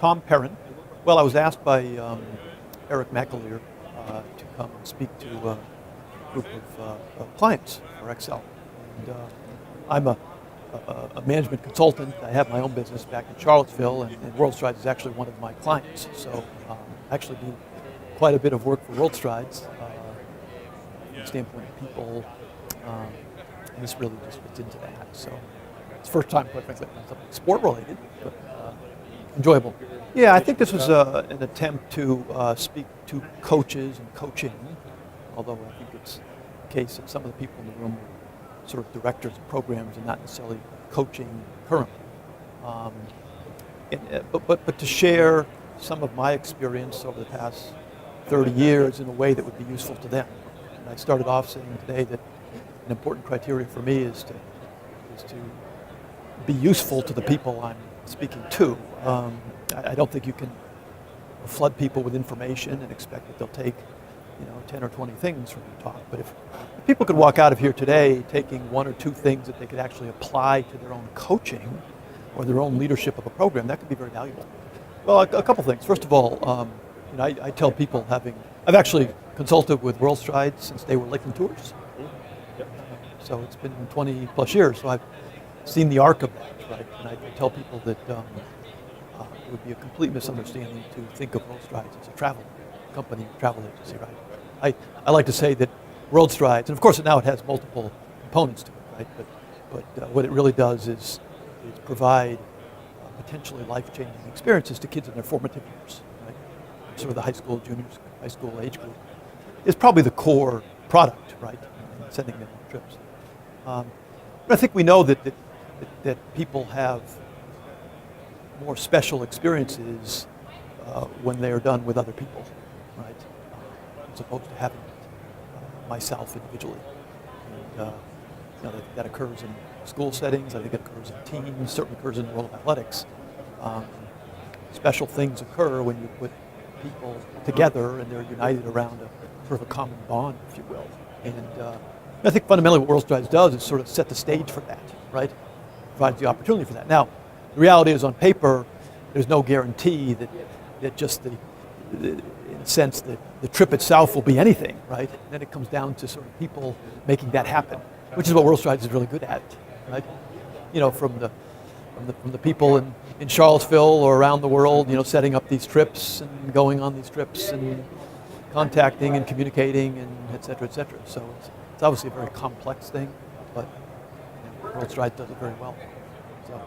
Tom Perrin. Well, I was asked by Eric McAleer to come and speak to a group of clients for Excel. And I'm a management consultant. I have my own business back in Charlottesville, and WorldStrides is actually one of my clients. So I actually do quite a bit of work for WorldStrides from the standpoint of people, and this really just fits into that. So it's the first time, quite frankly, I've done something sport-related, but enjoyable. Yeah, I think this was an attempt to speak to coaches and coaching, although I think it's the case that some of the people in the room are sort of directors of programs and not necessarily coaching currently. But to share some of my experience over the past 30 years in a way that would be useful to them. And I started off saying today that an important criteria for me is to be useful to the people I'm speaking to. I don't think you can flood people with information and expect that they'll take 10 or 20 things from your talk. But if people could walk out of here today taking one or two things that they could actually apply to their own coaching or their own leadership of a program, that could be very valuable. Well, a couple things. First of all, I tell people I've actually consulted with WorldStrides since they were Lakeland Tours. So it's been 20 plus years, so I've seen the arc of that, right? And I tell people that it would be a complete misunderstanding to think of WorldStrides as a travel company, travel agency, right? I like to say that WorldStrides, and of course now it has multiple components to it, right? But what it really does is provide potentially life-changing experiences to kids in their formative years, right? Sort of the high school, juniors, high school age group is probably the core product, right? Sending them on trips. But I think we know that people have more special experiences when they are done with other people, right? As opposed to having it myself individually. And that occurs in school settings. I think it occurs in teams. Certainly occurs in the world of athletics. Special things occur when you put people together and they're united around a sort of a common bond, if you will. And I think fundamentally what WorldStrides does is sort of set the stage for that, right? Provides the opportunity for that. Now, the reality is on paper, there's no guarantee that just in a sense, the trip itself will be anything, right? And then it comes down to sort of people making that happen, which is what WorldStrides is really good at, right? From the people in Charlottesville or around the world, setting up these trips and going on these trips and contacting and communicating and et cetera, et cetera. So it's obviously a very complex thing, but WorldStrides does it very well. So.